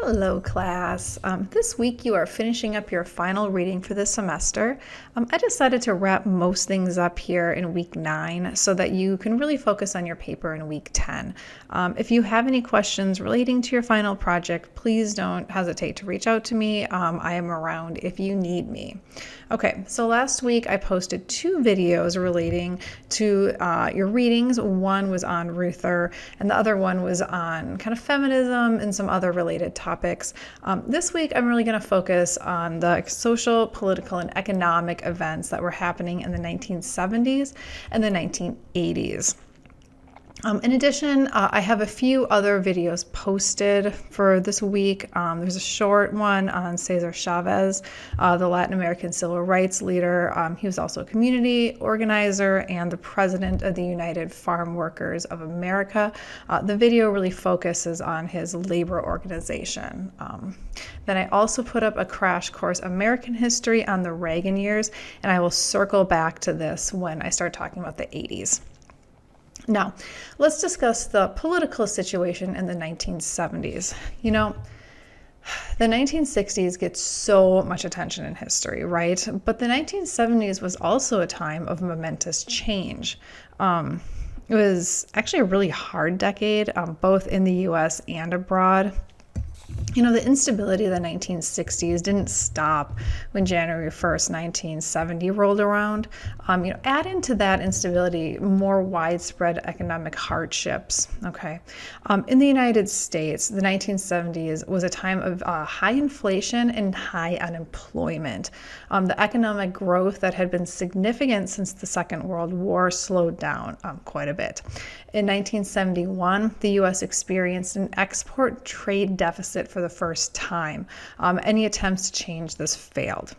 Hello, class. This week you are finishing up your final reading for this semester. I decided to wrap most things up here in week 9 so that you can really focus on your paper in week 10. If you have any questions relating to your final project, please don't hesitate to reach out to me. I am around if you need me. Okay, so last week I posted 2 videos relating to your readings. One was on Ruther, and the other one was on kind of feminism and some other related topics. This week I'm really going to focus on the social, political, and economic events that were happening in the 1970s and the 1980s. In addition, I have a few other videos posted for this week. There's a short one on Cesar Chavez, the Latin American civil rights leader. He was also a community organizer and the president of the United Farm Workers of America. The video really focuses on his labor organization. Then I also put up a crash course American history on the Reagan years, and I will circle back to this when I start talking about the 80s. Now, let's discuss the political situation in the 1970s. You know, the 1960s gets so much attention in history, right? But the 1970s was also a time of momentous change. It was actually a really hard decade, both in the US and abroad. You know, the instability of the 1960s didn't stop when January 1st, 1970 rolled around. Add into that instability more widespread economic hardships, okay? In the United States, the 1970s was a time of high inflation and high unemployment. The economic growth that had been significant since the Second World War slowed down quite a bit. In 1971, the U.S. experienced an export trade deficit for the first time. Any attempts to change this failed.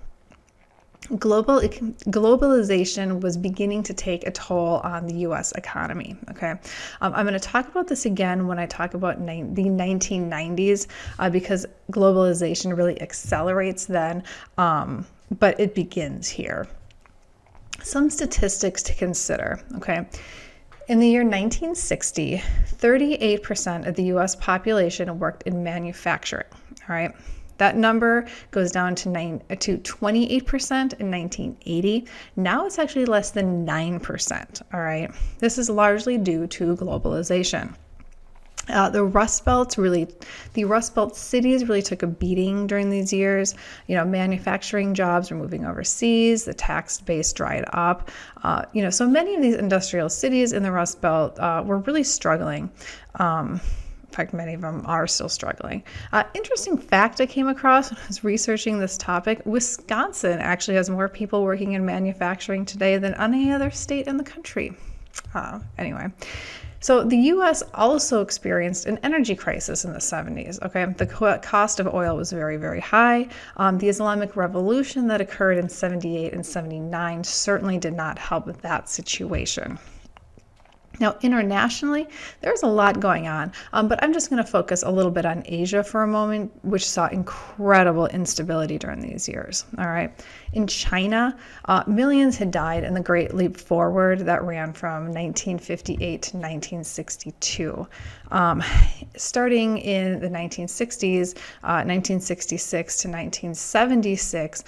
Globalization was beginning to take a toll on the U.S. economy. Okay, I'm going to talk about this again when I talk about the 1990s because globalization really accelerates then, but it begins here. Some statistics to consider. Okay. In the year 1960, 38% of the U.S. population worked in manufacturing, all right? That number goes down to 28% in 1980. Now it's actually less than 9%, all right? This is largely due to globalization. The Rust Belt cities really took a beating during these years. Manufacturing jobs were moving overseas. The tax base dried up. So many of these industrial cities in the Rust Belt were really struggling. In fact, many of them are still struggling. Interesting fact I came across when I was researching this topic: Wisconsin actually has more people working in manufacturing today than any other state in the country. Anyway. So the U.S. also experienced an energy crisis in the 70s, okay? The cost of oil was very, very high. The Islamic Revolution that occurred in 78 and 79 certainly did not help with that situation. Now, internationally, there's a lot going on, but I'm just going to focus a little bit on Asia for a moment, which saw incredible instability during these years, all right? In China, millions had died in the Great Leap Forward that ran from 1958 to 1962. Starting in the 1960s, 1966 to 1976,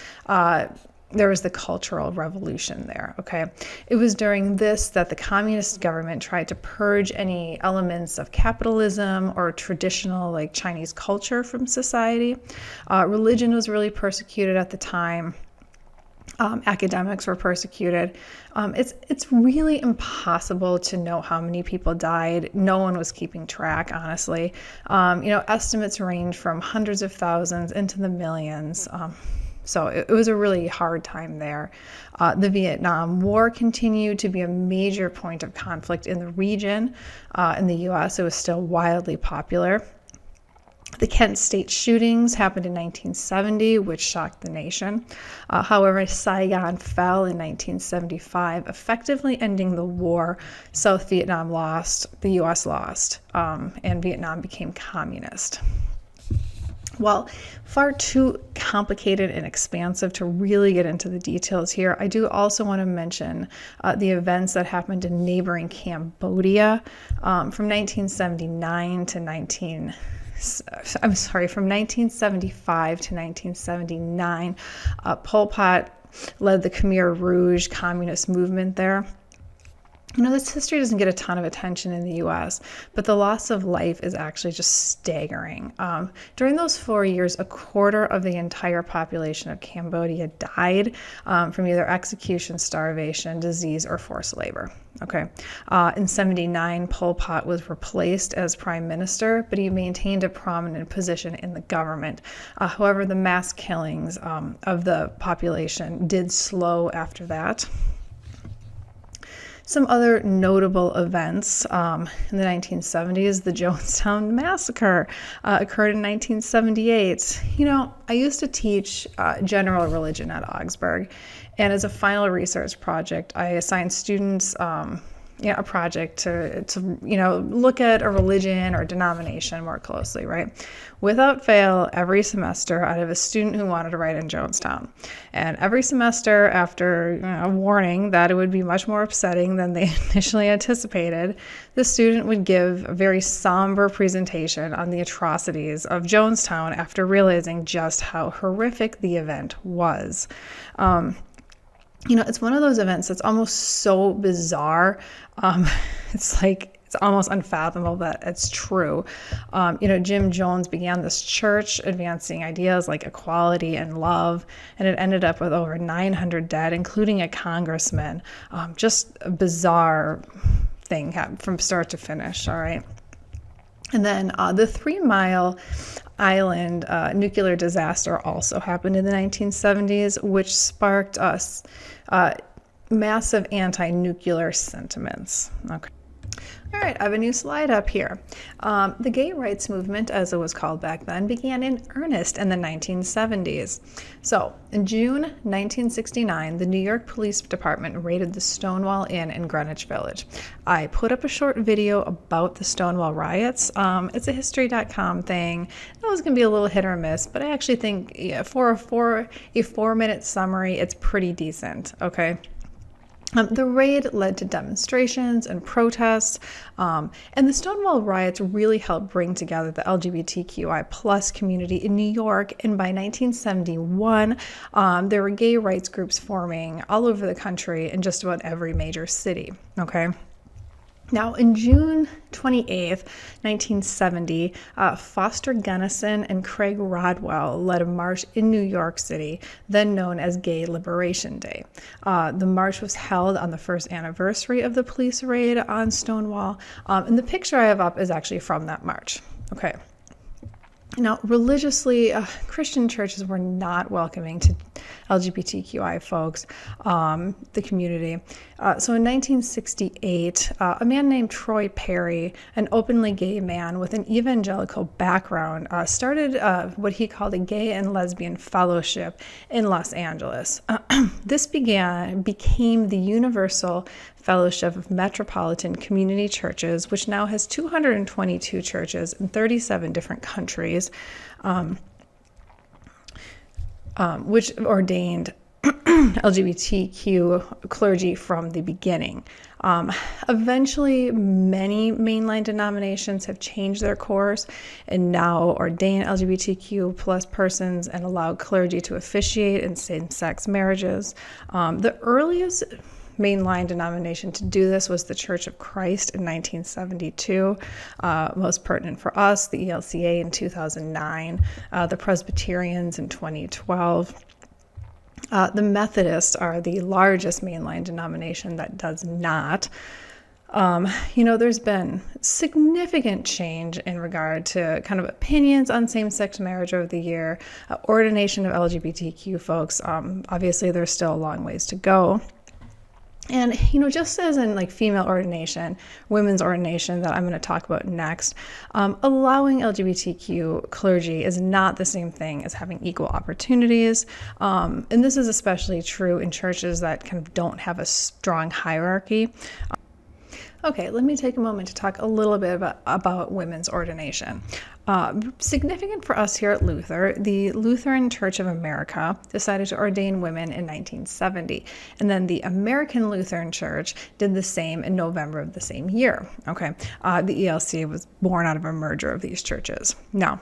there was the Cultural Revolution there, okay? It was during this that the communist government tried to purge any elements of capitalism or traditional Chinese culture from society. Religion was really persecuted at the time. Academics were persecuted. It's really impossible to know how many people died. No one was keeping track, honestly. Estimates range from hundreds of thousands into the millions. So it was a really hard time there. The Vietnam War continued to be a major point of conflict in the region. In the U.S., it was still wildly popular. The Kent State shootings happened in 1970, which shocked the nation. However, Saigon fell in 1975, effectively ending the war. South Vietnam lost, the U.S. lost, and Vietnam became communist. Well, far too complicated and expansive to really get into the details here. I do also want to mention the events that happened in neighboring Cambodia from 1979 to 19 I'm sorry, from 1975 to 1979, Pol Pot led the Khmer Rouge communist movement there. This history doesn't get a ton of attention in the U.S., but the loss of life is actually just staggering. During those 4 years, a quarter of the entire population of Cambodia died from either execution, starvation, disease, or forced labor. Okay. In 79, Pol Pot was replaced as prime minister, but he maintained a prominent position in the government. However, the mass killings of the population did slow after that. Some other notable events in the 1970s, the Jonestown Massacre occurred in 1978. I used to teach general religion at Augsburg, and as a final research project, I assigned students a project to look at a religion or denomination more closely, right? Without fail, every semester I'd have a student who wanted to write in Jonestown. And every semester, after a warning that it would be much more upsetting than they initially anticipated, the student would give a very somber presentation on the atrocities of Jonestown after realizing just how horrific the event was. It's one of those events that's almost so bizarre. It's almost unfathomable that it's true. Jim Jones began this church advancing ideas like equality and love, and it ended up with over 900 dead, including a congressman. Just a bizarre thing from start to finish, all right? And then the 3 Mile Island nuclear disaster also happened in the 1970s, which sparked massive anti-nuclear sentiments. Okay. All right, I have a new slide up here. The gay rights movement, as it was called back then, began in earnest in the 1970s. So, in June 1969, the New York Police Department raided the Stonewall Inn in Greenwich Village. I put up a short video about the Stonewall riots. It's a history.com thing. That was going to be a little hit or miss, but I actually think for a 4-minute summary, it's pretty decent, okay? The raid led to demonstrations and protests, and the Stonewall riots really helped bring together the LGBTQI plus community in New York, and by 1971, there were gay rights groups forming all over the country in just about every major city, okay? Now, in June 28th, 1970, Foster Gunnison and Craig Rodwell led a march in New York City, then known as Gay Liberation Day. The march was held on the first anniversary of the police raid on Stonewall, and the picture I have up is actually from that march. Okay. Now, religiously, Christian churches were not welcoming to LGBTQI folks, the community. So in 1968, a man named Troy Perry, an openly gay man with an evangelical background, started what he called a gay and lesbian fellowship in Los Angeles. This became the Universal Fellowship of Metropolitan Community Churches, which now has 222 churches in 37 different countries, which ordained LGBTQ clergy from the beginning. Eventually, many mainline denominations have changed their course and now ordain LGBTQ plus persons and allow clergy to officiate in same-sex marriages. The earliest mainline denomination to do this was the Church of Christ in 1972. Most pertinent for us, the ELCA in 2009, the Presbyterians in 2012. The Methodists are the largest mainline denomination that does not. There's been significant change in regard to kind of opinions on same-sex marriage over the year. Ordination of LGBTQ folks, obviously there's still a long ways to go. And, just as in like female ordination, women's ordination that I'm going to talk about next, allowing LGBTQ clergy is not the same thing as having equal opportunities. And this is especially true in churches that kind of don't have a strong hierarchy. Okay, let me take a moment to talk a little bit about women's ordination. Significant for us here at Luther, the Lutheran Church of America decided to ordain women in 1970, and then the American Lutheran Church did the same in November of the same year. Okay, the ELCA was born out of a merger of these churches. Now,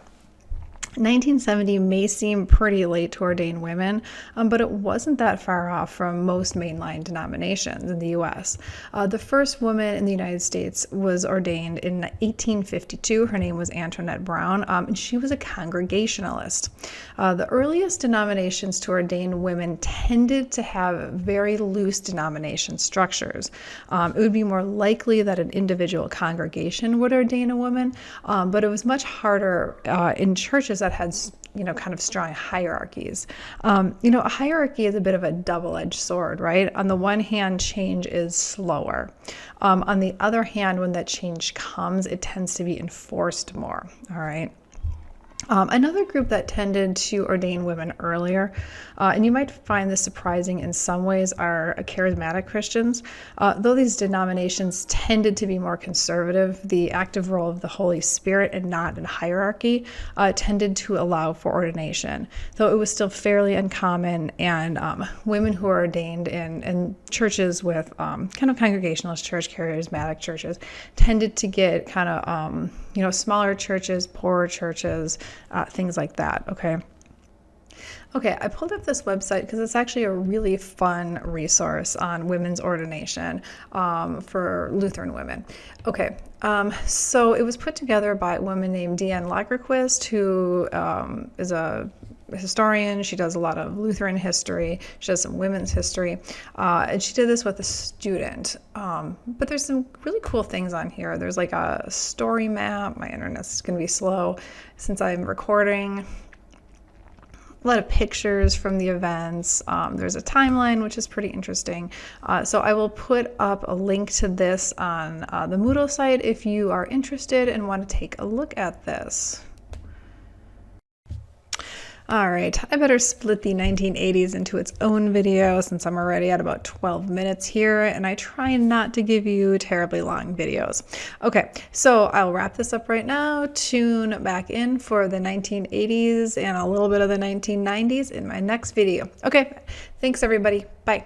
1970 may seem pretty late to ordain women, but it wasn't that far off from most mainline denominations in the U.S. The first woman in the United States was ordained in 1852. Her name was Antoinette Brown, and she was a Congregationalist. The earliest denominations to ordain women tended to have very loose denomination structures. It would be more likely that an individual congregation would ordain a woman, but it was much harder in churches that had kind of strong hierarchies. A hierarchy is a bit of a double-edged sword, right? On the one hand, change is slower. On the other hand, when that change comes, it tends to be enforced more, all right? Another group that tended to ordain women earlier, and you might find this surprising in some ways, are charismatic Christians. Though these denominations tended to be more conservative, the active role of the Holy Spirit and not in hierarchy tended to allow for ordination, though it was still fairly uncommon, and women who are ordained in churches with kind of Congregationalist church, charismatic churches, tended to get kind of smaller churches, poorer churches, things like that, okay? Okay, I pulled up this website because it's actually a really fun resource on women's ordination for Lutheran women. Okay, so it was put together by a woman named Deanne Lagerquist, who is a historian. She does a lot of Lutheran history. She does some women's history. And she did this with a student. But there's some really cool things on here. There's like a story map. My internet's going to be slow since I'm recording. A lot of pictures from the events. There's a timeline, which is pretty interesting. So I will put up a link to this on the Moodle site if you are interested and want to take a look at this. All right, I better split the 1980s into its own video since I'm already at about 12 minutes here, and I try not to give you terribly long videos. Okay, so I'll wrap this up right now, tune back in for the 1980s and a little bit of the 1990s in my next video. Okay, thanks everybody, bye.